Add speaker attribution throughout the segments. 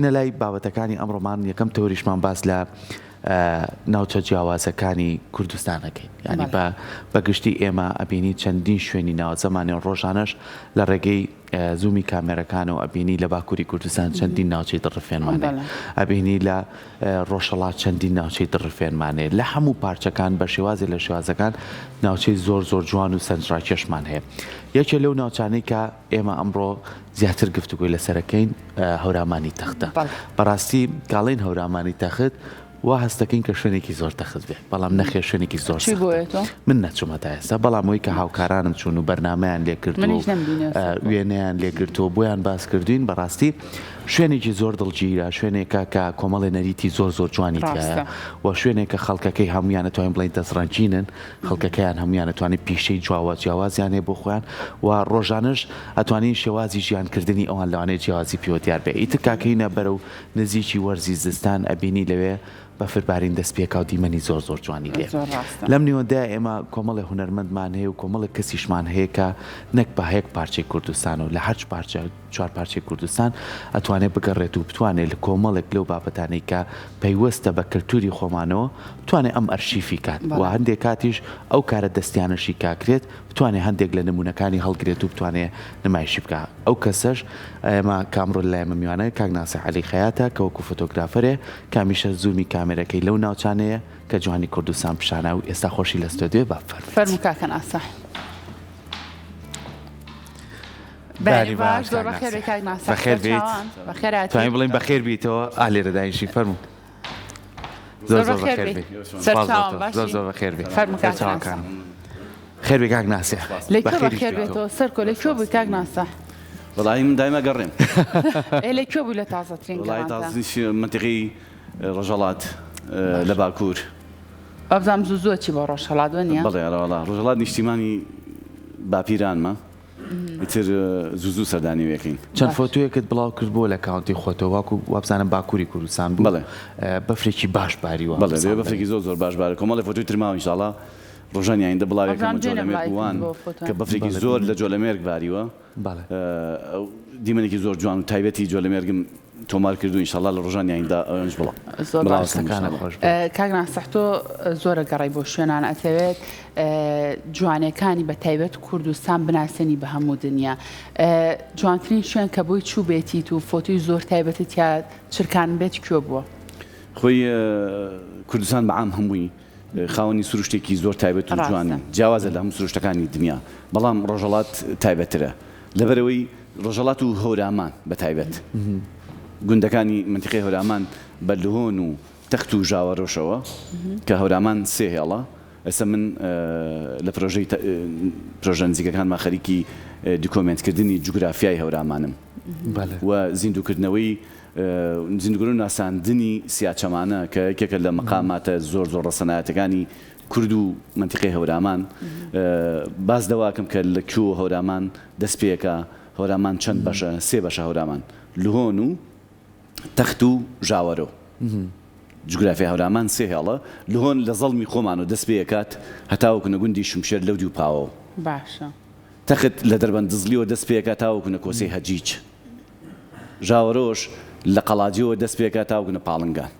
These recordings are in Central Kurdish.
Speaker 1: لای بابەتەکانی ئەمڕۆمان یەکەم تەوریشمان باس لە ناوچە جیاوازەکانی کوردستانەکەین، ینی بەگشتی ئێمە ئەبینی چەندین شوێنی ناوە زەمانی ڕۆژانەش لە ڕێگەی زوومی کامێرەکان و ئەبینی لە باکووری کوردستان چەندین ناوچەی دڕفێنمانێ، ئەبینی لە ڕۆژهەڵات چەندین ناوچەی دڕفێنمانێ، لە هەموو پارچەکان بە شێوازی لە شێوازەکان ناوچەی زۆر جوان و سەرنجڕاکێشمان هەیە. یەکێ لەو ناوچانەی کە ئێمە ئەمڕۆ زیاتر گفتوگوی لەسەرەکەین هەورامانی تەختە. بەڕاستی کاڵین هەورامانی تەخت وا هەستەکەین کە شوێنێکی زۆر تەخت بێ، بەڵام نەخێ شوێنێکی زۆر من نەچوومە تا ئێستا، بەڵام ئەوەی کە هاوکارانم چوون و بەرنامەیان لێکردو وێنەیان لێگرتووە بۆیان باس کردوین. بەڕاستی شوێنێکی زۆر دڵگیرە، شوێنێکە کە کۆمەڵی نەریتی زۆر جوانی تایە و شوێنێکە خەڵکەکەی هەمویان دەتوانین بڵین دەستڕەنجینن، خەڵکەکەیان هەمویان دەتوانین پیشەی جیاوازیان هەیە بۆ خۆیان و ڕۆژانەش ئەتوانین شێوازی ژیانکردنی ئەوان لەوانەیە جیاوازی پێوە بێ. ئیتر کاکەینە بەرەو نزیکی وەرزی زستان ئەبینی لەوێ بەفربارین دەستپێکا و دیمەنی زۆر جوانی لێ. لەم نیوەدا ئێمە کۆمەڵی هونەرمەندمان هەیە و کۆمەڵی کەسیشمان هەیە کە نەک بە هەیەک پارچەی کوردستان و لە هەر چوار پارچەی کوردستان ئەتوانێت بگەڕێت و بتوانێت لە کۆمەڵێک لەو بابەتانەی کە پەیوەستە بە کەلتوری خۆمانەوە بتوانێت ئەم ئەرشیفی کات و هەندێک کاتیش ئەو کارە دەستیانەشی کاکرێت بتوانێت هەندێک لە نمونونەکانی هەڵگرێت و بتوانێت نمایشی بکە. ئەو کەسەش ئێمە کامڕۆ لای ئێمە میوانەیە کاک ناسیح عەلی خەیاتە کە وەکو فۆتۆگرافەرێ کامیشە زوومی کامێرەکەی لەو ناوچانەیە کە جوانی کوردستان پیشانە و ئێستا خۆشی لە ستۆدیۆ
Speaker 2: فەرموو کاکە ناسیح. بەخێر
Speaker 1: توانین بڵین بەخێر بیتەوە ئالێرە داینشی فەرموو. زۆر بەخێر بێ، زۆر بەخێر بێ، خێر بێ کاک ناسیح.
Speaker 2: لەکوێ بەخێر بێتەوە سەرکۆ لەکوێ بووی کاک ناسیح؟
Speaker 3: وەڵاهی من دایما گەڕێم.
Speaker 2: لەکوێ بووی لە تازەترین
Speaker 3: وڵای تازەترین منتیقی ڕۆژهەڵات لە باکوور.
Speaker 2: ئەبزانم زوو چی بۆ ڕۆژهەڵات وەنیە؟
Speaker 3: بەڵێ وەڵا ڕۆژهەڵات نیشتیمانی باپیرانمە ئیتر زوو سەردانیوەکەین.
Speaker 1: چەند فۆتۆیەکت بڵاو کرد بۆ لە کاونتی خۆتەوە واکو وابزانم باکووری کوردستان بوو.
Speaker 3: بەڵێ
Speaker 1: بەفرێکی باش باریوە.
Speaker 3: بەڵێ بەفرێکی زۆر باش بارە کۆمەڵی فۆتۆی ترماوە ئینشاڵڵا ڕۆژانی ئایندە بڵاوێکم جۆلەمێرگ بووان کە بەفرێکی زۆر لە جۆلەمێرگ باریوە. دیمەنێکی زۆر جوان و تایبەتی جۆلەمێرگم تۆمار کردو ئینشاڵڵا لە ڕۆژانی ئایندە ئەوەنج بڵاو.
Speaker 2: کاک ناسیح تۆ زۆرە گەڕی بۆ شوێنان ئەتەوێت جوانەکانی بە تایبەت کوردستان بناسێنی بە هەموو دنیا. جوانترین شوێن کە بۆی چوو بێتیت و فۆتۆی زۆر تایبەتت یا چرکان بێت کوێ بووە؟
Speaker 3: خۆی کوردستان بەعام هەمووی خاوەنی سروشتێکی زۆر تایبەت و جوانە، جیاوازە لە هەموو سروشتەکانی دنیا، بەڵام ڕۆژهەڵات تایبەترە لەبەرەوەی ڕۆژهەڵات و هەورامان بە تایبەت. گوندەکانی منتیقی هەورامان بە لهۆن و تەخت و ژاوەڕۆشەوە کە هەورامان سێ هێڵە. ئێستا من لە پرۆژە نزیکەکانمان خەریکی دیکۆمنتکردنی جوگرافیای هەورامانم و زیندووکردنەوەی زیندوکردن و ناساندنی سیاچەمانە کە یەکێکە لە مەقاماتە زۆر ڕەسەنایەتەکانی کورد و منتیقی هەورامان. باس دەواکەم کە لە کوێ هەورامان دەست پێەکە هەورامان چەند بەشە، سێ بەشە هەورامان، لهۆن و تەخت و ژاوەرۆ. جوگرافیای هەورامان سێ هێڵە، لهۆن لە زەڵمی خۆمان و دەست پێکات هەتاوەکو نەگوندی شمشێر لەودی و پاوەوە.
Speaker 2: باشە.
Speaker 3: تەخت لە دەربەند دزلیەوە دەست پێکات تاوەکو نە کۆسەی هەجیج. ژاوەرۆش لە قەڵاجیەوە دەست پێکات تاوەکو نە پاڵنگان.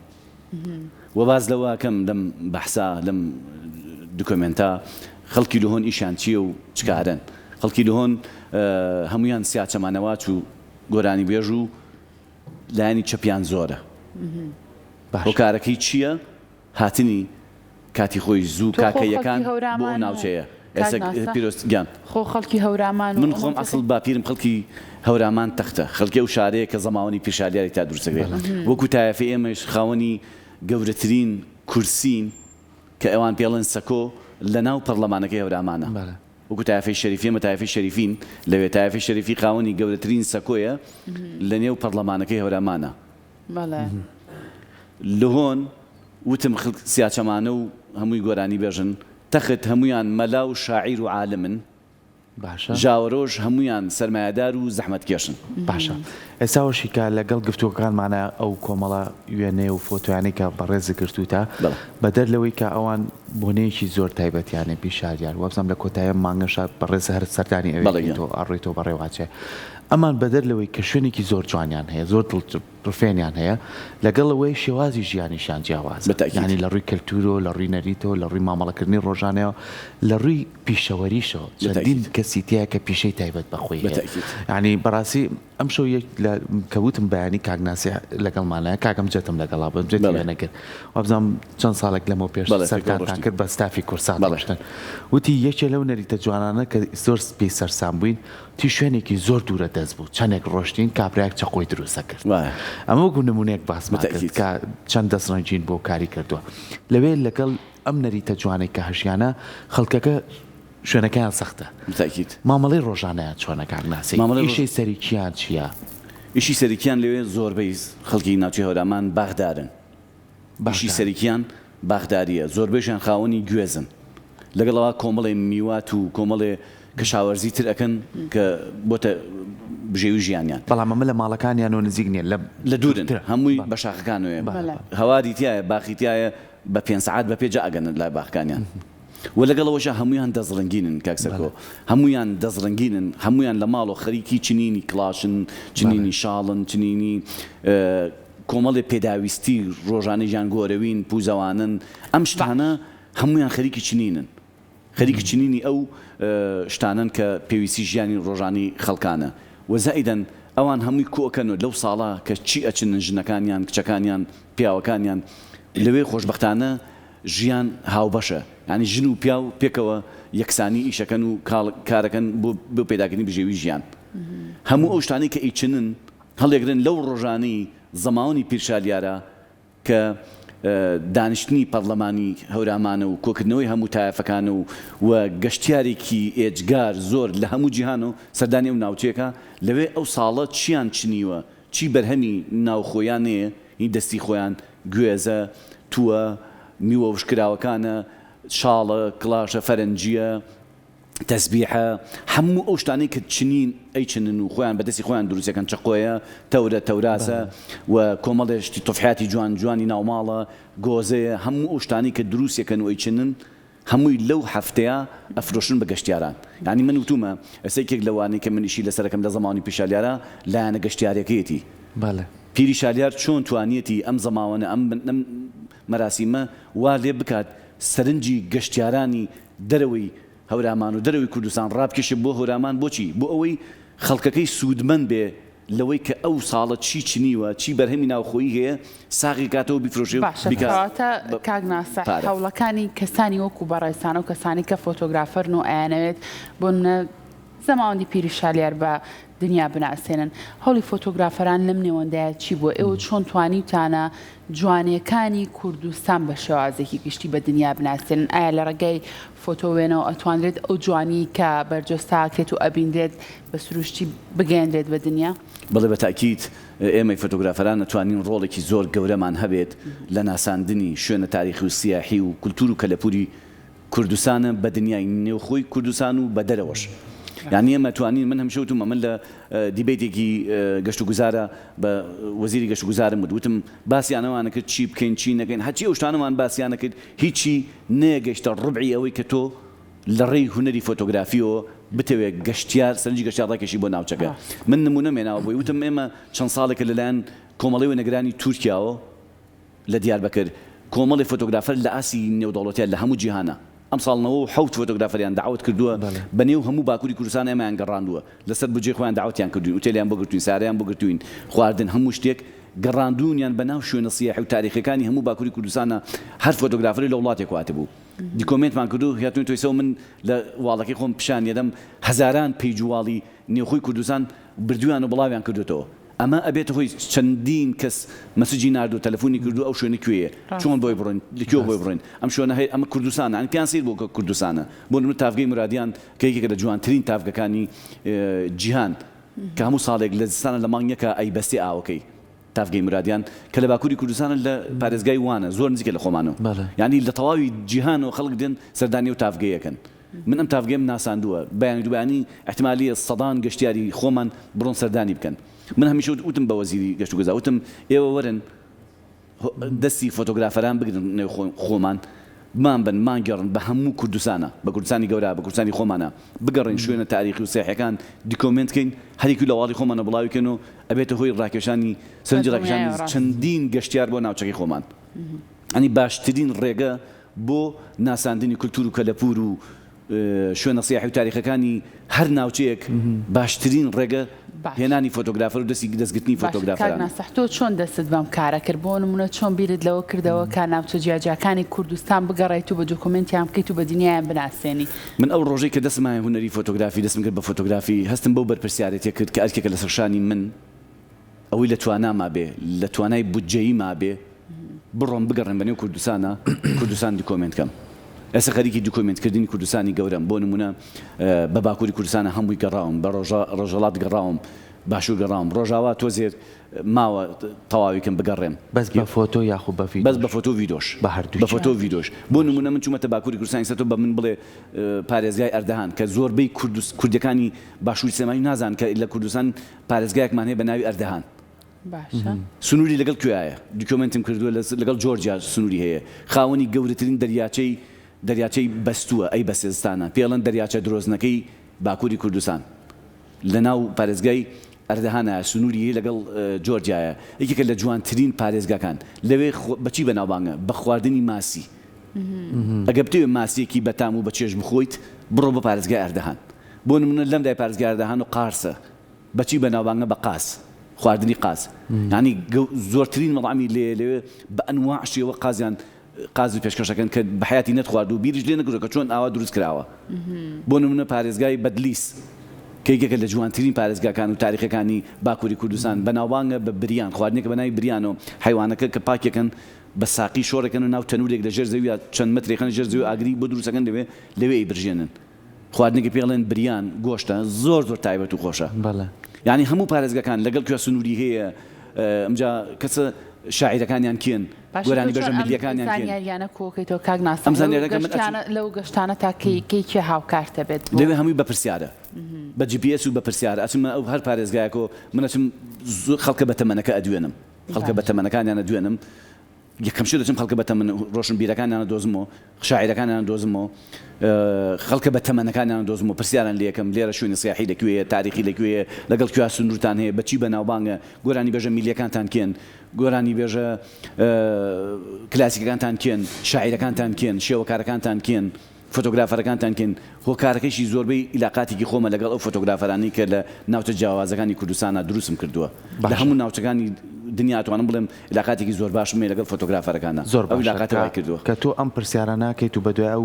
Speaker 3: وە باز لەوەکەم لەم بەحسا لەم دوکۆمنتا خەڵکی لهۆن ئیشان چییە و چکارن. خەڵکی لهۆن هەمویان سیاچەمانەواچ و گۆرانی بێژ و لایانی چەپیان زۆرە. هۆکارەکەی چییە؟ هاتنی کاتی خۆی زوو کاکەیەکان بۆ ناوچەیە. پیرۆستگیان
Speaker 2: خۆ خەڵکی هەورامان
Speaker 3: من خۆم ئەسڵ باپیرم خەڵکی هەورامان تەختە، خەڵکی و شارەیە کە زەماوەنی پیشالیاری تا دروستەکرێت. وەکو تایەفی ئێمەش خاوەنی گەورەترین کورسین کە ئەوان پێڵێن سەکۆ لە ناو پەرلەمانەکەی هەورامانە. وەکو تایەفی شەریفی ئێمە تایەفی شەریفین لەوێ تایەفی شەریفی خاوەنی گەورەترین سەکۆیە لە نێو پەرلەمانەکەی هەورامانە. لهۆن وتم سیاچەمانە و هەمووی گۆرانی بێژن، تەخت هەمویان مەلا و شاعیر و عالمن، ژاوەڕۆژ هەمویان سەرمایەدار و زەحمەتکێشن.
Speaker 1: باشە. ئێستاوەشی کە لەگەڵ گفتووەکانمانە ئەو کۆمەڵە وێنێ و فۆتۆیانی کە بەڕێزی گرتوتە بەدەر لەوەی کە ئەوان بۆنەیەکی زۆر تایبەتیانێ پیشاریان وابزانم لە کۆتایە مانگەشە بەڕێز هەر سەردانی ئەوێتۆ ئەڕێتۆ بەڕێواچێ ئەمان بەدەر لەوەی کە شوێنێکی زۆر جوانیان هەیە، زۆر ڕفێنیان هەیە لەگەڵەوەی شێوازی ژیانیشان جیاوازە ینی لە ڕووی کەلتورۆ لە ڕووی نەریتۆ لە ڕووی مامەڵەکردنی ڕۆژانەوە لە ڕووی پیشەوەریشەوە چەندین کەسی تایە کە پیشەی تایبەت بەخۆی ینی بەڕاستی ئەم شەو کەوتم بەیانی کاگناسی لەگەڵمانەیە کاگەم جێتم لەگەڵا بم جێت نەکرد وابزانام چەند ساڵێک لەمەوە پێش سەرکارتان کرد بە ستافی کورسان بەڵشتن وتی یەکێ لەو نەریتە جوانانە کە زۆر پێی سەرسام بووین تی شوێنێکی زۆر دوورە دەست بوو چەندێک ڕۆشتین کابراایك چەقۆی دروستە کرد ئەمە وەکو نمونەیەک باسمان کرد کە چەند دەستڕەنجین بۆ کاری کردووە لەوێ لەگەڵ ئەم نەریتە جوانێک کە هەژیانە خەڵکەکە شوێنەکەیان سەختە مامەڵەی ڕۆژانەیە چۆنە کاگناسی ئیشەی سەرکییان چییە؟
Speaker 3: ئیشی سەرکییان لەوێ زۆربەی خەڵکی ناوچەی هەورامان باغدارن باشی سەرکییان باغداریە زۆربەیشیان خاوەنی گوێزن لەگەڵەوە کۆمەڵی میوات و کۆمەڵێ کەشاوەرزی تر ئەەکەن کە بۆتە بژێوی ژیانیان
Speaker 1: بەڵام ئەمە لە ماڵەکانیان و نزیک نیە
Speaker 3: لە دوورن هەمووی بە شاخەکانوێ هەواری تایە باخیتایە بە 5 ساعات بە پێ ئەگەنن لای باخەکانیان و لەگەڵەوەشە هەمویان دەزڕنگینن کاکسەکۆ هەمویان دەزڕنگینن هەمویان لە ماڵ و خەریکی چنینی کلاشن چنینی شاڵن چنینی کۆمەڵی پێداویستی ڕۆژانەی ژیان گۆرەوین پوزەوانن ئەم شتانە هەمویان خەریکی چنینن خەریکی چنینی ئەو شتانن کە پێویستی ژیانی ڕۆژانی خەڵکانە وەزائیدەن ئەوان هەمووی کۆکەن و لەو ساڵە کە چی ئەچنن ژنەکانیان کچەکانیان پیاوەکانیان لەوێ خۆشبەختانە ژیان هاوبەشە ینی ژن و پیا و پێکەوە یەکسانی ئیشەکەن و کارەکەن بۆ پێداکردنی بژێوی ژیان هەموو ئەو شتانی کە ئیچنن هەڵێگرن لەو ڕۆژانەی زەماوەنی پیرشالیارە کە دانیشتنی پەرلەمانی هەورامانە و کۆکردنەوەی هەموو تایەفەکانە و گەشتیارێکی ئێجگار زۆر لە هەموو جیهان و سەردانی و ناوچێکە لەوێ ئەو ساڵە چیان چنیوە چی بەرهەمی ناوخۆیان هەیە هی دەستی خۆیان گوێزە تووە میوە وشکراوەکانە شاڵە کلاشە فەرەنجیە تەسبیحە هەموو ئەو شتانەی کە چنین ئەیچنن و خۆیان بەدەستی خۆیان دروستەکەن چقۆیە تەورە تەوراسە و کۆمەڵێشتی تۆفحاتی جوان جوانی ناوماڵە گۆزەیە هەموو ئەو شتانی کە دروستەکەن و ئەیچنن هەمووی لەو هەفتەیە ئەفرۆشن بە گەشتیاران یعنی من وتومە ئەسێکێک لەوانەی کە منیشی لەسەرەکەم لە زەمانی پیشالیارە لایەنە گەشتیارەکەیەتی پیری شالیار چۆن توانیەتی ئەم زەماوەنە ئەم مەراسیمە وا لێ بکات سەرنجی گەشتیارانی دەرەوەی هەورامان و دەرەوەی کوردستان ڕابکێشە بۆ هەورامان بۆچی بۆ ئەوەی خەڵکەکەی سوودمەند بێ لەوەی کە ئەو ساڵە چی چنیوە چی بەرهەمی ناوخۆیی هەیە ساغی کاتەوە بیفرۆشێ
Speaker 2: باشەکەواتە کاگناسە هەوڵەکانی کەسانی وەکو بەڕێستانە و کەسانی کە فۆتۆگرافەرن و ئەیانەوێت بۆ زەماوەندی پیری شالیار بە دنیا بناسێنن هەوڵی فۆتۆگرافەران لەم نێوەندایە چی بووە ئێوە چۆن توانیتانە جوانیەکانی کوردستان بە شێوازێکی گشتی بە دنیا بناسێنن ئایا لە ڕێگەی فۆتۆوێنەوە ئەتوانرێت ئەو جوانی کە بەرجەستاکرێت و ئەبیندرێت بە سروشتی بگەێنرێت بە دنیا؟
Speaker 3: بەڵێ بەتاکید ئێمەی فۆتۆگرافەران ئەتوانین ڕۆڵێکی زۆر گەورەمان هەبێت لە ناساندنی شوێنە تاریخی و سیاحی و کولتور و کەلەپوری کوردستانە بە دنیای نێوخۆی کوردستان و بە دەرەوەش یعنی ئێمە توانین من هەمشەوتم من لە دیبێتێکی گەشت و گوزارە بە وەزیری گەشت و گوزارم وتم باسییانەوانە کرد چی بکەین چی نەکەین هەچی ئەو شتانەوان باسییانە کرد هیچی نەگەشتە ڕبعی ئەوەی کە تۆ لە ڕێی هونەری فۆتۆگرافیەوە بتەوێت گەشتیار سەرنجی گەشتیار ڕاکێشی بۆ ناوچەکە من نمونە مێناوە بۆی وتم ئێمە چەند ساڵێکە لەلایەن کۆمەڵی وەنەگرانی تورکیاوە لە دیاربەکر کۆمەڵی فۆتۆگرافەر لە ئاسی نێودەوڵەتیان لە هەموو جیهانە ئەم ساڵنەوە حوت فۆتۆگرافەریان داوت کردووە بەنێو هەموو باکووری کوردستان ئێمەیان گەڕاندووە لەسەر بجێ خۆیان داوتیان کردوین ئوتێلیان بۆ گرتوین ساریان بۆ گرتوین خواردن هەموو شتێک گەڕاندوونیان بەناو شوێنە سیاحی و تاریخەکانی هەموو باکووری کوردستانە هەر فۆتۆگرافەری لە وڵاتێک هاتە بوو دیکۆمنتمان کردو هاتوین تۆیسەوە من لە واڵەکەی خۆم پیشان یەدەم هەزاران پێیجواڵی نێوخۆی کوردستان بردویان و بڵاویان کردوێتەوە ئەمە ئەبێت خۆی چەندین کەس مەسجی نردو تەلەفۆنی کردو ئەو شوێنە کوێیە چۆن بۆی بڕۆین لەکوێ بۆی بڕۆین ئەم شوێنە هەیە ئەمە کوردستانە ئەن پیان سیر بۆ کوردستانە بۆ نمونە تافگەی مرادیان کە یەکێکە لە جوانترین تافگەکانی جیهان کە هەموو ساڵێک لە زستانە لە مانگێکە ئەیبەستی ئاوەکەی تافگەی مرادیان کە لە باکووری کوردستانە لە پارێزگای وانە زۆر نزیکە لە خۆمانەوە یعنی لە تەواوی جیهانەوە خەڵک دێن سەردانی و تافگەیەکەن من ئەم تافگەم ناساندووە بەیانی دوبانی احتمالیە سەدان گەشتیاری خۆمان بڕۆن سەردانی بکەن من هەمیشە وتم بە وەزیری گەشت و گوزار وتم ئێوە وەرن دەستی فۆتۆگرافەران بگرن نێو خۆمان مان بن مانگەڕن بە هەموو کوردستانە بە کوردستانی گەورە بە کوردستانی خۆمانە بگەڕین شوێنە تاریخی و سیاحیەکان دیکۆمنتکەین هەرێکی لە وڵاتی خۆمانە بڵاویکەن و ئەبێتە هۆی ڕاکێشانی سەرنجی ڕاکێشانی چەندین گەشتیار بۆ ناوچەکەی خۆمان ئەنی باشترین ڕێگە بۆ ناساندنی کولتور و کەلەپور و شوێنە سیاحی و تاریخەکانی هەر ناوچەیەک باشترین ڕێگە هێنانی فۆتۆگرافەر و دەستگرتنی فۆتۆگرافەران.
Speaker 2: تۆ چۆن دەستت بەم کارە کرد بۆ نمونە چۆن بیرت لەوە کردەوە کە ناوچە جیاجیەکانی کوردستان بگەڕێیت و بە دوکومنتیان بکەیت و بە دنیایان بناسێنی؟
Speaker 3: من ئەو ڕۆژەی کە دەستمایە هونەری فۆتۆگرافی دەستم کرد بە فۆتۆگرافی هەستم بەو بەرپرسیارەتێ کرد کە ئەرکێکە لە سەرشانی من ئەوەی لە تواناما بێ لە توانای بودجەیی ما بێ بڕۆم بگەڕێم بەنێو کوردستان دیکۆمنت کەم. ئێستا خەریکی دیکۆمنتکردنی کوردستانی گەورەم بۆ نمونە بە باکووری کوردستانە هەمووی گەڕاوم بە ڕۆژهەڵات گەڕاوم باشوور گەڕاوم ڕۆژاوا تۆزێر ماوە تەواویکەم بگەڕێم
Speaker 1: بەس بە فۆتۆ یاخو بە
Speaker 3: بەس بە فۆتۆ ڤیدۆش
Speaker 1: بە هەردوو
Speaker 3: بە فۆتۆ ڤیدۆش بۆ نمونە من چوومەتە باکووری کوردستانی سەتۆ بە من بڵێ پارێزگای ئەردەهان کە زۆربەی کوردەکانی باشووری سێمایی نازان کە لە کوردستان پارێزگایەکمان هەیە بە ناوی ئەردەهان. سنووری لەگەڵ کوێیە دیکۆمنتم کردووە لەگەڵ جۆرجیا سنووری هەیە خاوەنی گەورەترین دەریاچەی بەستووە ئەی بە سێزستانە پێڵەن دەریاچە درۆزنەکەی باکووری کوردستان لە ناو پارێزگای ئەردەهانە سنووری لەگەڵ جۆرجیایە یەکێکە لە جوانترین پارێزگاکان لەوێ بەچی بەناوبانگە بە خواردنی ماسی ئەگە بتوێ ماسیەکی بەتام و بە چێژ بخۆیت بڕۆ بە پارێزگای ئەردەهان بۆ نمونە لەم دای پارێزگای ئەردەهان و قارسە بەچی بەناوبانگە بە قاس خواردنی قاز ینی زۆرترین مەڵامی لێوێ بە ئەنواع شێوە قازی پێشکەشەکەن کە بە حیاتی نەتخوارد و بیریش لێ نەکردو کە چۆن ئاوا دروست کراوە بۆ نمونە پارێزگای بەدلیس کە یەکێکە لە جوانترین پارێزگاکان و تاریخەکانی باکووری کوردستان بەناوبانگە بە بریان خواردنێکە بە ناوی بریان و حیوانەکە کە پاکێکن بە ساقی شۆڕەکەن و ناو تەنورێک لە ژێر زەوی چەند مەترێکن ژێر زەوی ئاگری بۆ دروستەکەن لەوێ ئەیبرژێنن خواردنێکی پێڵێن بریان گۆشتە زۆر تایبەت و خۆشە یعنی هەموو پارێزگاکان لەگەڵ کوێ سنووری هەیە ئەمجا کەسە شاعیرەکانیان کێن گۆرانی بەژە ملیەکانیان
Speaker 2: زانیاریانە کۆکەیتەوە کاک ناسم لەو گەشتانە تا کەیکی هاوکارتە بێت
Speaker 3: لەوێ هەمووی بەپرسیارە بە GPS و بەپرسیارە ئەچمە ئەو هەر پارێزگایەکۆ منەچم خەڵکە بەتەمەنەکە ئەدوێنم خەڵکە بەتەمەنەکانیان ئەدوێنم یەکەم شێ دەچم خەڵکە بەتەمەن ڕۆشنبیرەکانیان دۆزمەوە شاعیرەکانیان دۆزمەوە خەڵکە بەتەمەنەکانیان دۆزمەوە پرسیاران لێکم لێرە شوێنی سیاحی لەکوێیە تاریخی لەکوێیە لەگەڵ کوێ سنوورتان هەیە بەچی بەناوبانگە گۆرانی بێژە میلیەکانتان کێن گۆرانی بێژە کلاسیکەکانتان کێن شاعیرەکانتان کێن شێوەکارەکانتان کێن فۆتۆگرافەرەکانتان کێن هۆکارەکەیشی زۆربەی علاقاتێکی خۆمە لەگەڵ ئەو فۆتۆگرافەرانی کە لە ناوچە جیاوازەکانی کوردستانە دروستم کردووە لە هەموو ناوچەکانی دنیا توانم بڵێم علاقاتێکی زۆر باشم لەگەڵ فۆتۆگرافەرەکانە
Speaker 1: زۆر
Speaker 3: علاقاتی کردووە
Speaker 1: کە تۆ ئەم پرسیارە ناکەیت و بەدوای ئەو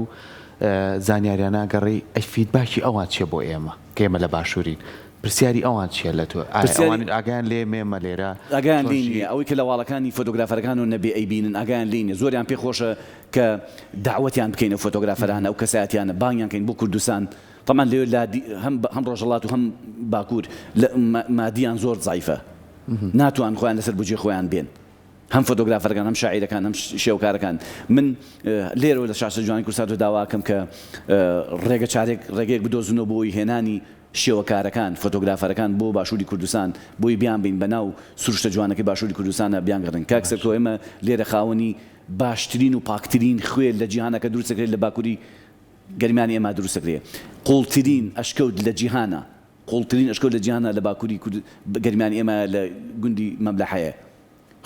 Speaker 1: زانیاریانە گەڕی ئەی فیدباکی ئەوان چیە بۆ ئێمە کە ئێمە لە باشوورین پرسیاری ئەوان چیە لە تۆ ئاگیان لێ مێمە لێرە
Speaker 3: ئاگیان لینیە ئەوەی کە لە واڵەکانی فۆتۆگرافەرەکان و نەبێ ئەیبینن ئاگیان لینیە زۆریان پێ خۆشە کە داوەتیان بکەین و فۆتۆگرافەرانە ئەو کەسایەتیانە بانگیان کەین بۆ کوردستان طبعا لێ هەم ڕۆژهەڵات و هەم باکوور مادیان زۆر زایفە ناتوان خۆیان لەسەر بجێ خۆیان بێن هەم فۆتۆگرافەرەکان هەم شاعیرەکان هەم شێوکارەکان من لێرەوە لە شاشە جوانی کوردستان داواکەم کە ڕێگەیەک بدۆزنەوە بۆی هێنانی شێوەکارەکان فۆتۆگرافەرەکان بۆ باشووری کوردستان بۆی بیان بین بەناو سروشتە جوانەکەی باشووری کوردستانە بیانگەڕن کاکسەر تۆ ئێمە لێرە خاوەنی باشترین و پاکترین خوێ لە جیهانەکە دروستەکرێت لە باکووری گەرمانی ئێمە دروستەکرێت قوڵترین ئەشکەوت لە جیهانە قوڵترین ئەشکەوت لە جیهانە لە باکووری گەرمانی ئێمە لە گوندی مەملەحەیە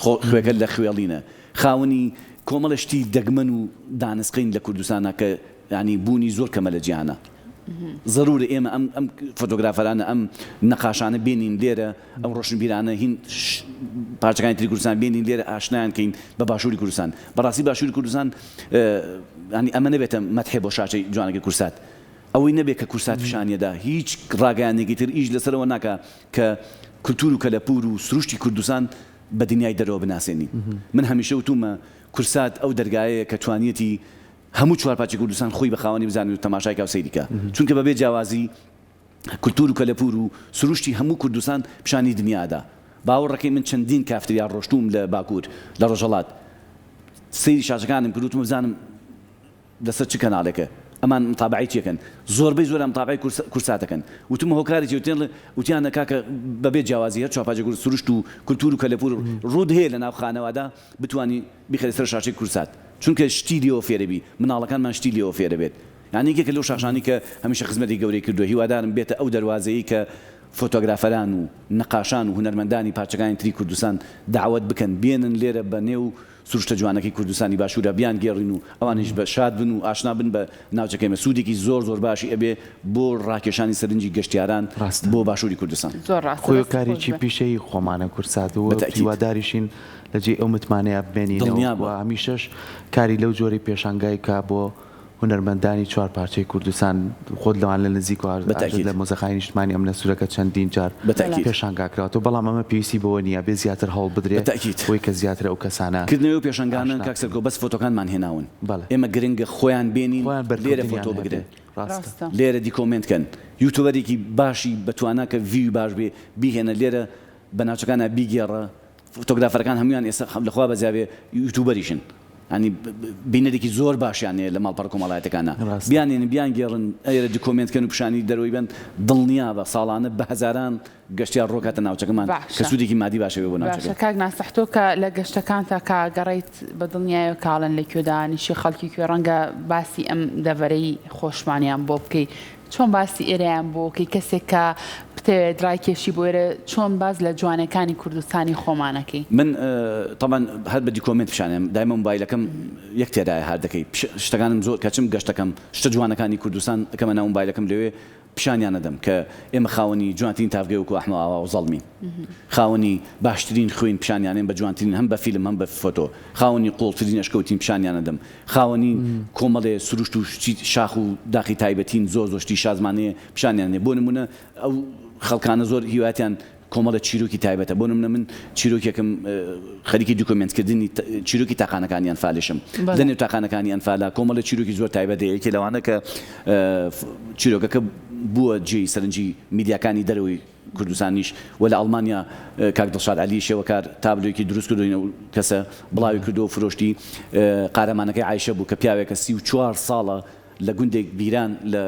Speaker 3: خوێەکە لە خوێڵینە خاوەنی کۆمەڵشتی دەگمەن و دانسقین لە کوردستانە کە ینی بوونی زۆر کەمە لە جیهانە ضرورە ئێمە ئەم فۆتۆگرافەرانە ئەم نەقاشانە بێنین لێرە ئەم ڕۆشنبیرانە هین پارچەکانی تری کوردستان بێنین لێرە ئاشنایان کەین بە باشووری کوردستان بەڕاستی باشووری کوردستان ینی ئەمە نەبێتە مەتحێ بۆ شاچەی جوانەکەی کورسات ئەوەی نەبێت کە کورسات فشانیەدا هیچ ڕاگەیانێکی تر ئیش لەسەرەوە ناکە کە کولتور و کەلەپور و سروشتی کوردستان بە دنیای دەرەوە بناسێنی من هەمیشە وتومە کورسات ئەو دەرگایەیە کە توانیەتی هەموو چوارپاچی کوردستان خۆی بە خاوەنی بزانێت و تەماشای کە و سەیریکە چونکە بەبێ جیاوازی کولتور و کەلەپور و سروشتی هەموو کوردستان پیشانی دنیادا باوەڕەکەی من چەندین کافتریا ڕۆشتوم لە باکوور لە ڕۆژهەڵات سەیری شاشەکانم کردوتم بزانم لەسەر چ کەناڵێکە ئەمان متابعی چێکن زۆربەی زۆر متابعی کورساتەکەن وتم هۆکارێکی وتیانە کاکە بەبێ جیاوازی هەر چوارپاچی سروشت و کولتور و کەلەپور ڕوود هەیە لە ناو خانەوەدا بتوانی بخەری سەر شاشەی کورسات چونکە شتی لێەوە فێرەبی مناڵەکانمان شتی لێەوە فێرە بێت یعنی یەکێکە لەو شاشانی کە هەمیشە خزمەتی گەورەی کردو هیوادارم بێتە ئەو دەواازەیە کە فۆتۆگرافەران و نەقاشان و هونەرمەندانی پارچەکانی تری کوردستان داوت بکەن بێنن لێرە بە نێو سروشتە جوانەکەی کوردستانی باشوورە بیان گێڕین و ئەوانش بە شاد بن و ئاشنا بن بە ناوچەکەی مەسوودێکی زۆر باشی ئەبێ بۆ ڕاکێشانی سەرنجی گەشتیاران بۆ باشووری کوردستان
Speaker 1: خۆیۆکاریی پیشەی خۆمانە کورسادەوە هیواداریشین لەجێ ئەو متمانەیە بمێنینەوە هەمیشەش کاری لەو جۆری پێشانگای کا بۆ هونەرمەندانی چوار پارچەی کوردستان خۆت لەوان لە نزیک لە مۆزەخای نیشتمانی ئەم نەسوورەکە چەندین جار پێشانگاکراتەوە بەڵام ئەمە پێویستی بەوە نییە بێ زیاتر هەوڵ بدرێت خۆی کە زیاتر ئەو کەسانە
Speaker 3: کردنەوەی پێشنگانن کاکسەرگۆ بەس فۆتۆکانمان هێناون ئێمە گرنگە خۆیان بێنین لێرە فۆتۆ بگرێن لێرە دیکۆمنتکەن یوتوبەرێکی باشی بەتوانە کە ڤیو باش بێ بیهێنە لێرە بە ناوچەکانە بیگێڕە فۆتۆگرافەرەکان هەمویان ئێستا لەخوا بەجاوێ یوتوبەریشن ینی بینەرێکی زۆر باشیانەیە لە ماڵپەڕ کۆمەڵایەتەکانە بیانێن بیان گێڕن ئەرە دیکۆمنتکەن و پیشانی دەرەوەی بن دڵنیا بە ساڵانە بە هەزاران گەشتیار ڕۆکاتە ناوچەکەمان کە سوودێکی مادی باشەوێ بۆ ناوچەکە
Speaker 2: کاک ناسەحتۆ کە لە گەشتەکان تا کاگەڕیت بە دڵنیایە کاڵن لە کوێدانیشی خەڵکی کوێ ڕەنگە باسی ئەم دەڤەرەی خۆشمانیان بۆ بکەیت چۆن باسی ئێرەیان بۆکەی کەسێک کە بتەوێت درای کێشی بۆ ئێرە چۆن باز لە جوانەکانی کوردستانی خۆمانەکەی
Speaker 3: من طبعا هەر بە دیکۆمنت پیشانم دایمە موبایلەکەم یەک تێدایە هەر دەکەی شتەکانم زۆر کەچم گەشتەکەم شتە جوانەکانی کوردستان ئەەکەمە ناو موبایلەکەم لەوێ پیشانیان نەدەم کە ئێمە خاوەنی جوانترین تافگەی وکو ئەحمە ئاوا و زەڵمی خاوەنی باشترین خوێن پیشانیانێن بە جوانترین هەم بە فیلم هەم بە فۆتۆ خاوەنی قوڵترین ئەشکەوتین پیشانیان نەدەم خاوەنی کۆمەڵێ سروشت و شاخ و داخی تایبەتین زۆر شتی شازمانەیە پیشانیانێ بۆ نمونە ئەو خەڵکانە زۆر هیواتیان کۆمەڵە چیرۆکی تایبەتە بۆ نمونە من چیرۆکێکم خەریکی دوکۆمنتکردنی چیرۆکی تاقانەکانیان فالشم لەنێو تاقانەکانی ئەنفالا کۆمەڵە چیرۆکی زۆر تایبەتەیەکی لەوانە کە چیرۆکەکە بووە جێی سەرنجی میدیاکانی دەرەوەی کوردستانیش وە لە ئەڵمانیا کاک دڵشاد عەلی شێوەکار تابلۆیەکی دروست کردوینە کەسە بڵاوی کردو و فرۆشتی قارەمانەکەی عایشە بوو کە پیاوێکە 34 ساڵە لە گوندێک بیران لە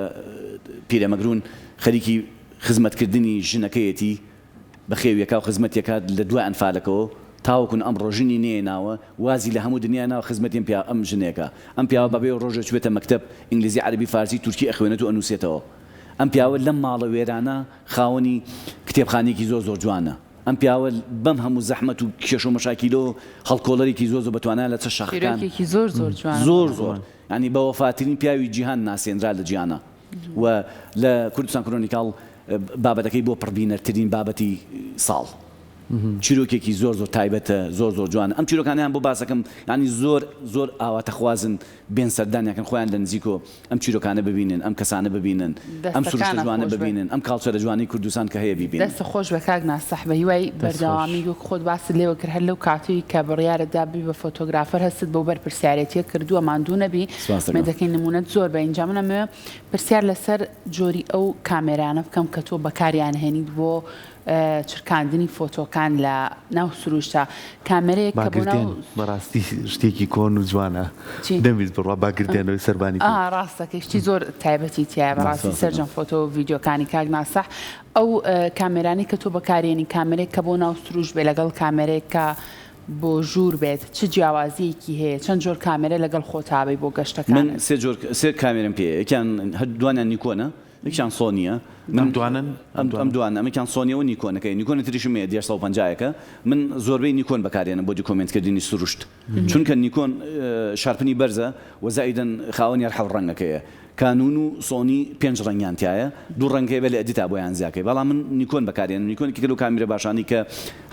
Speaker 3: پیرەمەگرون خەریکی خزمەتکردنی ژنەکەیەتی بە خێویەکە و خزمەتێکات لە دوای ئەنفالەکەەوە تاوەکون ئەم ڕۆژنی نێناوە وازی لە هەموو دنیا ناوە خزمەتیم پیا ئەم ژنێکە ئەم پیاوە بەبێ ڕۆژە چوێتە مەکتەب ئینگلیزی عەربی فارسی تورکی ئەخوێنێت و ئەنووسێتەوە ئەم پیاوە لەم ماڵە وێرانە خاوەنی کتێبخانێکی زۆر جوانە ئەم پیاوە بەم هەموو زەحمەت و کێش و مەشاکیلۆ هەڵکۆڵەرێکی زۆر بەتوانە لە چە شاخەکان زۆر ینی بە وەفاترین پیاوی جیهان ناسێنرا لە جیهانە و لە کوردستان کرۆنیکاڵ بابەتەکەی بۆ پڕبینەرترین بابەتی ساڵ چیرۆکێکی زۆر تایبەتە زۆر جوان ئەم چیرۆکانیان بۆ باسەکەم ینی زۆر ئاواتە خوازن بێن سەردانیاکەن خۆیان لە نزیکۆ ئەم چیرۆکانە ببینن ئەم کەسانە ببینن ئەم سروشتە جوانە ببینن ئەم کاڵچەرە جوانی کوردستان کە هەیە ببینن
Speaker 2: دەستە خۆش بە کاک ناسەح بە هیوای بەردەوامی و خۆت باست لێوە کرد هەر لەو کاتی کە بڕیارەدا بی بە فۆتۆگرافەر هەست بۆ بەر پرسیارەتیە کردووە ماندوو نەبی مە دەکەین نمونەت زۆر بە ئینجا منەمە پرسیار لەسەر جۆری ئەو کامێرانە بکەم کە تۆ بەکاریان هێنیت بۆ چرکاندنی فۆتۆکان لە ناو سروشتە کامێرەیەک کە بۆ ناو
Speaker 1: بەڕاستی شتێکی کۆن و جوانە دەمویست بڕوا باگردێنەوەی سەربانی
Speaker 2: ڕاستەکە شتی زۆر تایبەتی تایە بەڕاستی سەرجەم فۆتۆ و ڤیدیۆکانی کاک ناسەح ئەو کامێرانی کە تۆ بەکارێنی کامێرێک کە بۆ ناو سروشت بێ لەگەڵ کامێرێک کە بۆ ژوور بێت چ جیاوازیەکی هەیە چەند جۆر کامێرە لەگەڵ خۆتابی بۆ گەشتەکان
Speaker 3: من سێ کامێرم پێ یەکیان دوانیان نیکۆنە یەکیان سۆنیە ئەم دوانە ئەمەکیان سۆنیە و نیکۆنەکەی نیکۆنە تریشم هەیە 1950ەکە من زۆربەی نیکۆن بەکارێنم بۆ دیکۆمنتکردنی سروشت چونکە نیکۆن شارپنی بەرزە و زائیدەن خاوەنی هەر حەوت ڕەنگەکەیە کانون و سۆنی 5 ڕەنگیان تایە دوو ڕەنگەی بە لە ئەدیتا بۆیان زیاکەی بەڵام من نیکۆن بەکارێنم نیکۆنێکی کە کامیرە باشانی کە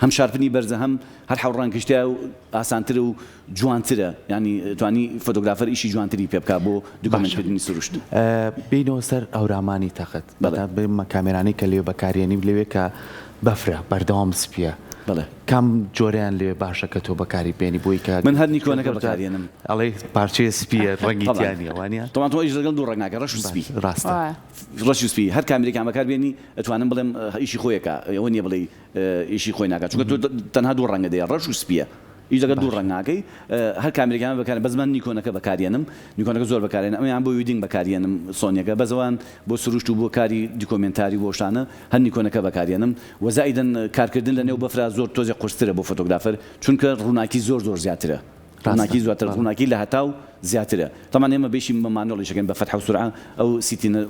Speaker 3: هەم شارپنی بەرزە هەم هەر حەوت ڕەنگشتیا و ئاسانترە و جوانترە ینی توانی فۆتۆگرافەر ئیشی جوانتری پێ بکات بۆ دیکۆمنتکردنی سروشت
Speaker 1: بینەوە سەر ئەورامانی تەقت بمە کامێرانی کە لێ بەکارێنی لەوێ کە بەفرە بەردەوام سپیە کام جۆریان لێ باشە کە تۆ بەکاری بێنی بۆی کە
Speaker 3: من هەر نیکۆنەکە بەکارێنم
Speaker 1: ئەڵێ پارچەیە سپیە ڕەنگیتیانی ئەوانە
Speaker 3: تۆماتۆی لەگەڵ دوو ڕەنگاکە ڕەش و سپی
Speaker 1: ڕاستە
Speaker 3: ڕەش و سپی هەر کامێرێکیان بەکاربێنی ئەتوانم بڵێم ئیشی خۆیەکە ئەوە نییە بڵێ ئیشی خۆی ناکات چونکە تۆ تەنها دوو ڕەنگە دەیە ڕەش و سپیە ئیش لەگەڵ دوو ڕەنگاکەی هەر کامێرەکان بەکارێن بە زمان نیکۆنەکە بەکارێنم نیکۆنەکە زۆر بەکارێن ئەمیان بۆ ویدینگ بەکارێنم سۆنیەکە بەزەوان بۆ سروشت و بۆ کاری دیکۆمنتاری بۆ شتانە هەر نیکۆنەکە بەکارێنم و زائیدەن کارکردن لە نێو بەفرا زۆر تۆزێ قورسترە بۆ فۆتۆگرافەر چونکە ڕووناکی زۆر زیاترە ڕووناکی زیاتر ڕووناکی لە هەتاو زیاترە تەمان ئێمە بێشی مامانۆڵیشەکەن بە فەتح و سورعە ئەو سیتینە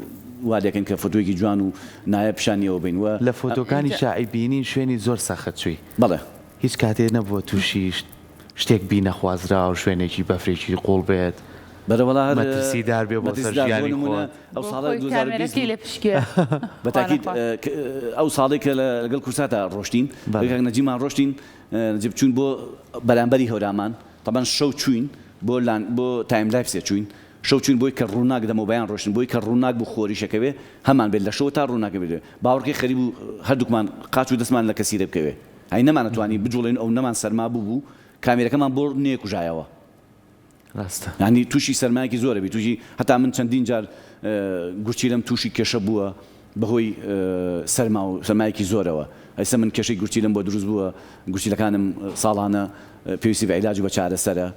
Speaker 3: وادەکەن کە فۆتۆیەکی جوان و نایە پیشانیەوە بینوە
Speaker 1: لە فۆتۆکانی شایع بینین شوێنی زۆر سەخت چووی
Speaker 3: بەڵێ
Speaker 1: هیچ کاتێ نەبووە تووشی شتێک بی نەخوازرا و شوێنێکی بەفرێکی قوڵ بێت
Speaker 3: بەرەوەڵا
Speaker 1: مەترسیدار بێ بۆ سەرژیانی خۆ
Speaker 3: ئەو ساڵی 2020
Speaker 2: لە پشکێ
Speaker 3: بەتاکید ئەو ساڵێک کە لەگەڵ کورساتە ڕۆشتین نەجیمان ڕۆشتین نەجیب چوون بۆ بەرامبەری هەورامان طبعا شەو چوین بۆ تایم لایفسێ چوین شەو چوین بۆی کە ڕووناک دەمەوبایان ڕۆشتن بۆی کە ڕووناک بوو خۆریشەکەوێ هەمان بێت لە شەو تا ڕووناکە بێت باوەڕکەی خەریب و هەردووکمان قاچ و دەستمان لە کەسیرە بکەوێ ئەی نەمانەتوانی بجوڵێن ئەو نەمان سەرما بوو کامێرەکەمان بۆ نێکوژایەوە
Speaker 1: ڕاستە
Speaker 3: ینی تووشی سەرمایەکی زۆرە بێت تووشی هەتا من چەندین جار گورچیلەم تووشی کێشە بووە بەهۆی سەرمایەکی زۆرەوە ئەیسا من کێشەی گورچیلەم بۆ دروست بووە گورچیلەکانم ساڵانە پێویستی بە عیلاج بە چارەسەرە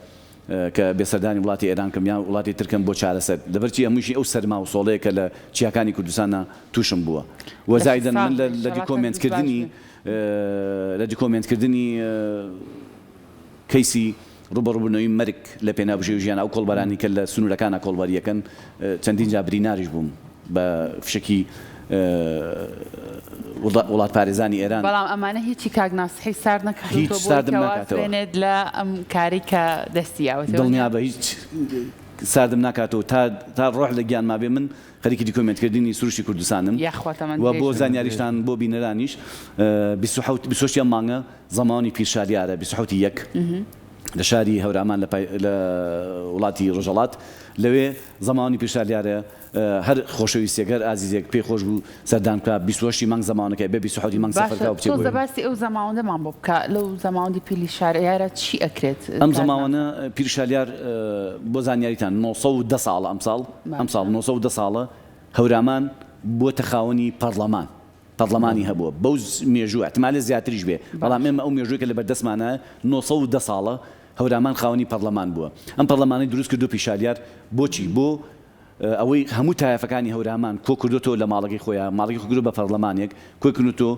Speaker 3: کە بێسەردانی وڵاتی ئێران کەم یان وڵاتی ترکم بۆ چارەسەر لەبەرچی هەمووشی ئەو سەرما و سۆڵەیە کە لە چیاکانی کوردستانە تووشم بووە وەزایدەن من لە دیکۆمنتکردنی کەیسی ڕوبەڕووبوونەوەی مەرگ لە پێناوبژێ ژیان ئەو کۆڵبەرانی کە لە سنوورەکانە کۆڵبەریەکەن چەندین جا بریناریش بووم بە فشکی وڵات پارێزانی ئێران
Speaker 2: بەڵام ئەمانە هیچی کاگناسحی سارد نەکاتێت لە ئەم کاری کە دەستیاوە
Speaker 3: دڵنیا بە هیچ ساردم ناکاتەوە تا ڕۆح لە گیان مابێ من خەریکی دیکۆمنتکردنی سروشتی کوردستانم و بۆ زانیاریشتان بۆ بینەرانیش 28 مانگە زەمانی پیرشاریارە 28 یەک لە شاری هەورامان لە وڵاتی ڕۆژەڵات لەوێ زەمانی پیرشاریارە هەر خۆشەویستێگەر ئازیزێک پێی خۆش بوو سەردان بکە 28 مانگ زەمانەکە بێ 28 مانگ سەفەرکە بچێت
Speaker 2: تۆ دەباستی ئەو زەماوەندەمان بۆ بکە لەو زەماوەندی پیرشاریارە چی ئەکرێت
Speaker 3: ئەم زەماوەندە پیرشاریار بۆ زانیاریتان 910 ساڵە ئەم ساڵ 910 ساڵە هەورامان بۆتە خاوەنی پەرلەمانی هەبووە بەو مێژوو احتمالە زیاتریش بێ بەڵام ئێمە ئەو مێژووی کە لە بەردەستمانە 910 ساڵە هەورامان خاوەنی پەرلەمان بووە ئەم پەرلەمانی دروست کردو پیشاریار بۆچی بۆ ئەوەی هەموو تایەفەکانی هەورامان کۆ کردوتەوە لە ماڵەکەی خۆیان ماڵەکەی خۆ بە پەرلەمانێک کۆی کردوتەوە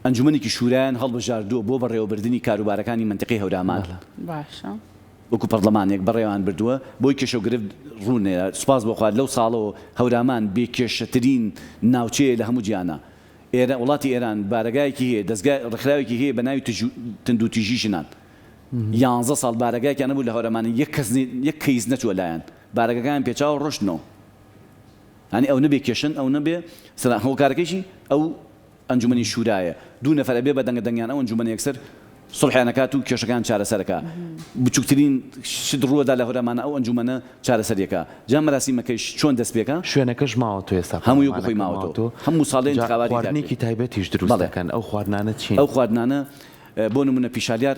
Speaker 3: ئەنجومەنێکی شورایان هەڵبژاردووە بۆ بەڕێوەبردننی کاروبارەکانی منتیقی هەورامان
Speaker 2: باشە
Speaker 3: وەکو پەرلەمانێک بەڕێوان بردووە بۆی کێشە و گرفت ڕوونێ سوپاس بۆ خوارد لەو ساڵەوە هەورامان بێکێشەترین ناوچەیە لە هەموو گیانە وڵاتی ئێران بارگایەکی هەیە دەستگای ڕێکخراوێکی هەیە بە ناوی تندوتیژی ژنان 11 ساڵ بارگایەکیان نەبوو لە هەورامانە یەک کەیس نەچووە لایەن بارگەکان پێچاو ڕۆشتنەوە ینی ئەو نەبێ کێشن ئەو نەبێ هۆکارەکەیشی ئەو ئەنجومەنی شورایە دوو نەفەر بێ بە دەنگەدەنگیان ئەو ئەنجومەنی یەکسەر سڵحیانەکات و کێشەکان چارەسەرەکە بچووکترین شت ڕووەدا لە هەورامانە ئەو ئەنجومەنە چارەسەریەکە جا مەراسیمەکەیش چۆن دەست پێکە
Speaker 1: شوێنەکەش ماوە تو ئێستا
Speaker 3: هەموو یەک خۆی ماوەتەوە هەموو ساڵێ انتخاباتی
Speaker 1: خواردنێکی تایبەتیش دروست دەکەن ئەو خواردنانە چین
Speaker 3: ئەو خواردنانە بۆ نمونە پیشاریار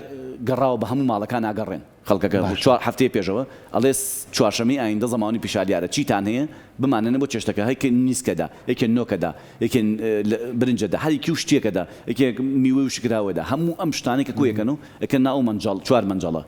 Speaker 3: گەڕاوە بە هەموو ماڵەکان ئاگەڕێن خەڵکەکە 4 هەفتەیە پێشەوە ئەڵێ چوارشەمەی ئایندە زەمانی پیشاریارە چیتان هەیە بمانەنە بۆ چێشتەکە هەیکن نیسکەدا یەکێن نۆکەدا یەکێن برنجەدا هەریکی و شتێکەدا یەکێک میوە و شکراوەدا هەموو ئەم شتانێکە کۆیەکەن و ئەکەن ناو مەنجەڵ 4 مەنجەڵە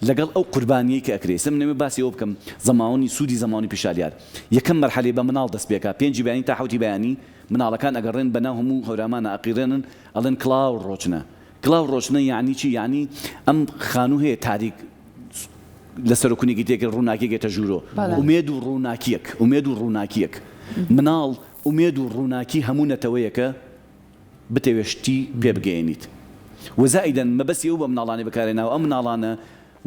Speaker 3: لەگەڵ ئەو قوربانیی کە ئەکرێ سم نەوێ باسی ئەو بکەم زەماوەنی سوودی زەمانی پیشاریار یەکەم مەرحەلەی بە مناڵ دەست پێکا 5 بەیانی تا 7 بەیانی مناڵەکان ئەگەڕێن بەناو هەموو هەورامانە ئەقیرێنن ئەڵێن کڵاو ڕۆچنە کڵاو ڕۆشنە یعنی چی یعنی ئەم خانوو هەیە تاریک لەسەر کوونێکی تێکە ڕووناکیێتە ژوورۆ ئومێد و ڕووناکیەک مناڵ ئومێد و ڕووناکی هەموو نەتەوەیەکە بتەوێشتی پێ بگەێنیت وەزائیدەن مەبەسی ئەو بە مناڵانی بەکارێناوە ئەم مناڵانە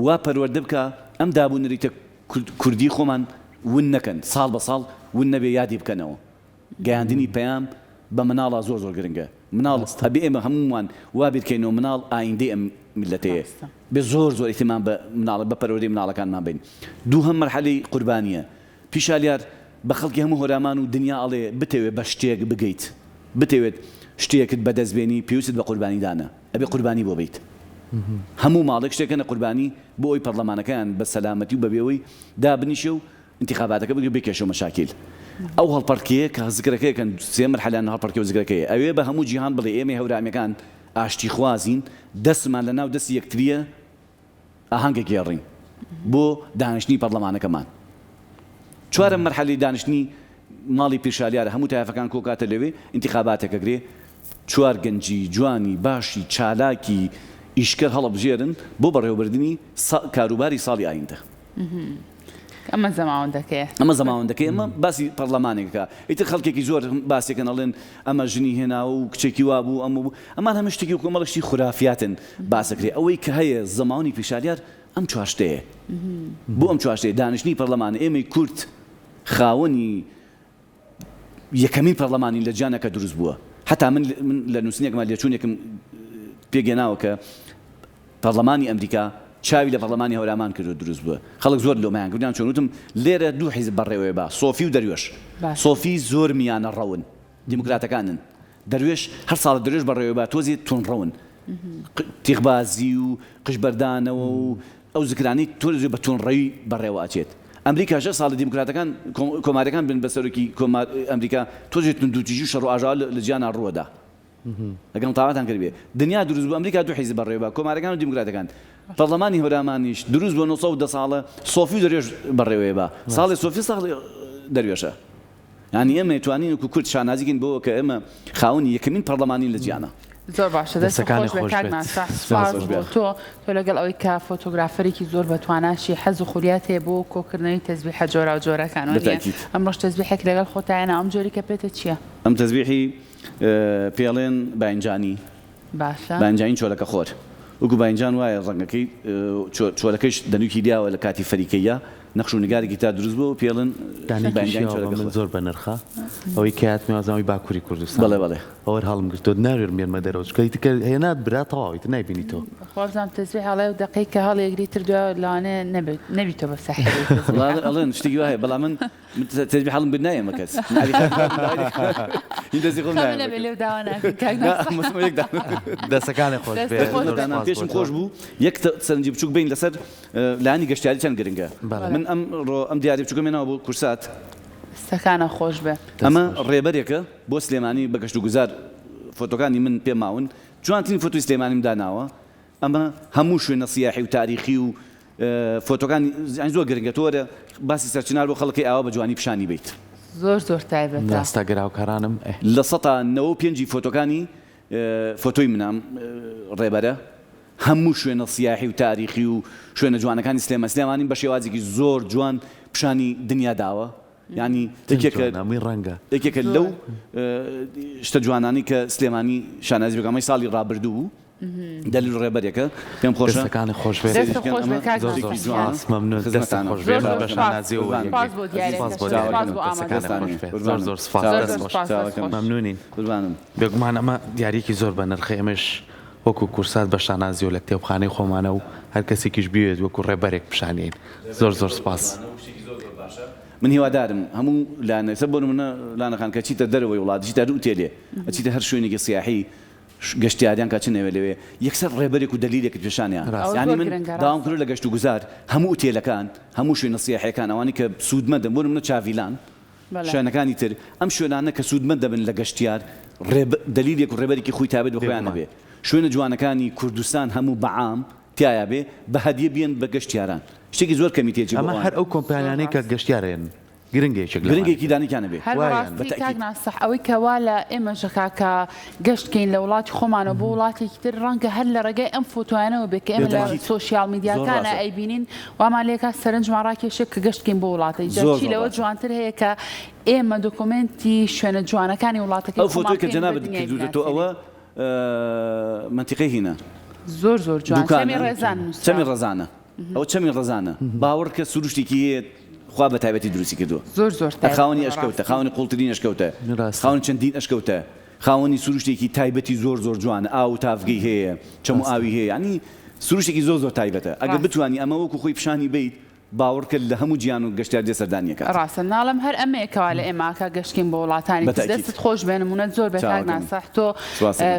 Speaker 3: وا پەروەردە بکە ئەم دابوونەریتە کوردی خۆمان ون نەکەن ساڵ بە ساڵ ون نەبێ یادی بکەنەوە گەیاندنی پەیام بە مناڵە زۆر گرنگە مناڵ هەبێ ئێمە هەمومان وا بیرکەینەوە مناڵ ئایندەی ئەم میلەتەیە بێ زۆر ئیتیمان بە مناڵ بە پەروەردەی مناڵەکانمان بین دووهەم مەرحەلەی قوربانیە پیشالیار بە خەڵکی هەموو هۆرامان و دنیا ئەڵێ بتەوێت بە شتێک بگەیت بتەوێت شتێکت بەدەستبێنی پێویست بە قوربانیدانە ئەبێ قوربانی بۆ بیت هەموو ماڵێک شتێکەنە قوربانی بۆ ئەوی پەرلەمانەکەیان بە سەلامەتی و بەبێەوەی دابنیشە و انتخاباتەکە بگرێ بکێشە مەشاکیل ئەو هەڵپەرکەیە کە زگرەکەیەکەن سێ مەرحەلەیان هەڵپەرکە و زگرەکەیە ئەوێ بە هەموو جیهان بڵێ ئێمە هەورامیەکان ئاشتی خوازین دەستمان لە ناو دەستی یەکتریە ئاهەنگە گێڕین بۆ دانیشتنی پەرلەمانەکەمان چوارەم مەرحەلەی دانیشتنی ماڵی پیرشالیارە هەموو تایەفەکان کۆکاتە لەوێ انتخاباتێکە گرێ چوار گەنجی جوانی باشی چالاکی ئیشکە هەڵبژێرن بۆ بەڕێوەبردننی کاروباری ساڵی ئایندە.
Speaker 2: ئەمە زەماوەندەکەیە
Speaker 3: ئەمە زەماوەندەکەی ئەمە باسی پەرلەمانێکەکە ئیتر خەڵکێکی زۆر باسێکن ئەڵێن ئەمە ژنی هێناوە و کچێکی وا بوو ئەمە بوو ئەمان هەمە شتێکی و کۆمەڵشتی خورافاتن باسەکرێ ئەوەی کە هەیە زەماوەنی پیشاریار ئەم چواشتەیە بۆ ئەم چواشتەیە دانیشتنی پەرلەمانە ئێمەی کورد خاوەنی یەکەمین پەرلەمانی لە جیانەکە دروست بووە حتا من لە نووسینێکمان لێچوونێکم پێگەناوە کە پەرلەمانی ئەمریکا چاوی لە پەرلەمانی هەورامان کردو دروست بووە خەڵک زۆر لۆمایان کردیان چۆن وتم لێرە دوو حیزب بەڕێوەیە با سۆفی و دەروێش سۆفی زۆر میانە ڕەون دیموکراتەکانن دەروێش هەر ساڵ دەروێش بەڕێوە با تۆزی تونڕەون تیغبازی و قشبەردانەوە و ئەو زکرانی تۆزی بە تونڕەوی بەڕێوە ئاچێت ئەمریکا 6 ساڵ دیموکراتەکان کۆمارەکان بن بەسەرکی ئەمریکا تۆزی تونندوتیژی و شەڕ و ئاژاو لە جیانە ڕووەدا لەگەڵ تاواتان کردبێ دنیا دروست بوو ئەمریکا دوو حیزب بەڕێوە با کۆمارەکان و دیموکراتەکان پەرلەمانی هەورامانیش دروست بۆ 910 ساڵە سۆفی و دەروێش بەڕێوەیە با ساڵی سۆفی ساڵی دەروێشە یعنی ئێمە توانین وەکو کورد شانازیکەین بۆ کە ئێمە خاوەنی یەکەمین پەرلەمانی لە جیانە
Speaker 2: زۆر باشە دەست خۆش بێ کاک ناسا سپاس بۆ تۆ لەگەڵ ئەوەی کە فۆتۆگرافەرێکی زۆر بەتواناشی حەز و خوریات هەیە بۆ کۆکردنەوەی تەزبیحە جۆرا و جۆرەکان ئەمڕۆژ تەزبیحێک لەگەڵ خۆتایانە ئەم جۆری کە پێتە چییە؟
Speaker 3: ئەم تەزبیحی پێڵێن باینجانی
Speaker 2: باشە
Speaker 3: باینجانی چۆلەکە خۆر وەکو باینجان وایە ڕەنگەکەی چۆلەکەیش دەنوکی دیاوە لە کاتی فەریکەیە نەخش و نگارێکی تا دروست بوو پێڵن
Speaker 1: من زۆر بەنرخە ئەوەی کات میوازەوەی باکووری کوردستان
Speaker 3: بەڵێ بەڵێ
Speaker 1: ئەوە هەڵم گرتۆ ناوێر مێنمە دەرەوە چکەی تکە هێنات برا تەواویت نایبینی تۆ
Speaker 2: خۆزانام تەزبیح هەڵێ و دقەی کە هەڵێگری تردووە لەوانێ نەبیتەوە بە ساحێ
Speaker 3: ئەڵێن شتێکی وایە بەڵام من تەزبیح هەڵم بر نایە مەکەس دەستی خۆم
Speaker 2: لێو داوا
Speaker 1: دەستەکانی خۆش
Speaker 3: پێشم خۆش بوو یەک سەرنجی بچووک بین لەسەر لانی گەشتیاری چەند گرنگە من ئەم دیاری بچووکەمێنەوە بۆ کورسات
Speaker 2: دەستەکانە خۆش بێ
Speaker 3: ئەمە ڕێبەرێکە بۆ سلێمانی بە گەشت و گوزار فۆتۆکانی من پێماون جوانترین فۆتۆی سلێمانیم داناوە ئەمە هەموو شوێنە سیاحی و تاریخی و فۆتۆکانی زۆر گرنگە تۆرە باسی سەرچینار بۆ خەڵکی ئاوا بە جوانی پیشانی بیت
Speaker 2: زۆر تایبەتە
Speaker 1: ڕاستە گراوکارانم
Speaker 3: لە 95 فۆتۆکانی فۆتۆی منام ڕێبەرە هەموو شوێنە سیاحی و تاریخی و شوێنە جوانەکانی سلێمانی بە شێوازێکی زۆر جوان پیشانی دنیا داوە ینی یەکێکە لەو شتە جوانانی کە سلێمانی شانازی بەکەمەی ساڵی ڕابردوو بوو دلیل ڕێبەرێکە پێم خۆشەکانی
Speaker 1: خۆش مەمنونین بێگومان ئەمە دیارێکی زۆر بە نرخی ئەمەش وەکو کورسات بە شانازی و لە کتێبخانەی خۆمانە و هەر کەسێکیش بوێت وەکو ڕێبەرێک پیشانین زۆر سپاس
Speaker 3: من هیوادارم هەموو لانەسە بۆ منە لانەکان کە چیتە دەرەوەی وڵات چیتە دووتێلێ ئەچیتە هەر شوێنێکی سیاحی گەشتیاریان کاچنەوە لەوێ یەکسەر ڕێبەرێک و دلیلێکی پیشانیان ینی من داوام کرد لە گەشت و گوزار هەموو ئوتێلەکان هەموو شوێنە سیاحیەکان ئەوانی کە سوودمەندن بۆ منە چاڤیلان شوێنەکانی تر ئەم شوێنانە کە سوودمەند دەبن لە گەشتیار دلیلێک و ڕێبەرێکی خۆی تابێت بە خۆیان نەبێ شوێنە جوانەکانی کوردستان هەموو بەعام تایە بێ بە هەدیە بێن بە گەشتیاران شتێکی زۆر کەمیتێکی
Speaker 1: ئەمە هەر ئەو کۆمپانیانەی کە گەشتیارێن
Speaker 3: گرنگێکی دانیکانە بێ
Speaker 2: ناسح ئەوەی کەوا لە ئێمە ژەکاکە گەشتکەین لە وڵاتی خۆمانە بۆ وڵاتێکی تر ڕەنگە هەر لە ڕێگەی ئەم فۆتوانەوە بێ کە ئێمە لە سۆشیال میدیاکانە ئەیبینین وامان لێکا سەرنجمان ڕاکێشێک کە گەشتکەین بۆ وڵاتی جاچی لەوە جوانتر هەیە کە ئێمە دۆکۆمنتی شوێنە جوانەکانی وڵاتەکەی
Speaker 3: ئەو فۆتۆی کە جەنابەت کردوتەوە ئەوە منتیقەی هینە
Speaker 2: زۆر جوان
Speaker 3: چەمی ڕەزانە ئەو چەمی ڕەزانە باوەڕ کە سروشتێکی هەیە خوا بە تایبەتی دروستی کردووە
Speaker 2: زۆر
Speaker 3: خاوەنی ئەشکەوتە خاوەنی قوڵترین ئەشکەوتە خاوەن چەندین ئەشکەوتە خاوەنی سروشتێکی تایبەتی زۆر جوانە ئاو تافگەی هەیە چەمو ئاوی هەیە ینی سروشتێکی زۆر تایبەتە ئەگەر بتوانی ئەمە وەکو خۆی پیشانی بیت باوەڕکە لە هەموو گیان و گەشتیار دێ سەردانیەکە
Speaker 2: ڕاستە ناڵم هەر ئەمەیەکەوا لە ئێماکە گەشتین بۆ وڵاتانی دەستت خۆش بێنمونەت زۆر بەکار ناسەح تۆ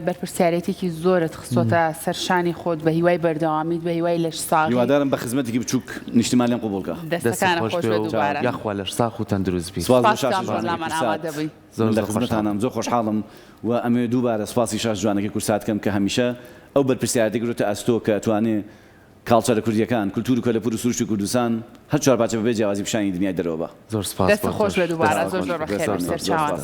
Speaker 2: بەرپرسیارەتێکی زۆرت خستۆتە سەرشانی خۆت بە هیوای بەردەوامیت بە هیوای لەش ساغی
Speaker 3: هیوادارم بە خزمەتێکی بچووک نیشتیمانیان قوبوڵکە
Speaker 2: دەستەکانە خۆش بێ دووبارە
Speaker 1: یاخوا لەش ساغ و تەندروست بی
Speaker 3: زۆر لە خزمەتانم زۆر خۆشحاڵم و ئەمێ دووبارە سپاسی شاش جوانەکەی کورسات کەم کە هەمیشە ئەو بەرپرسیارەتێک گرۆتە ئەستۆ کە ئەتوانێ کاڵچەرە کوردیەکان کولتور و کەلەپور و سروشتی کوردستان هەر چوار پارچە بەبێ جیاوازی پیشانی دنیای دەرەوە بە
Speaker 1: زۆر سپاس
Speaker 2: دەست خۆش بێ دووبارە زۆر بەخێر سەر چاوان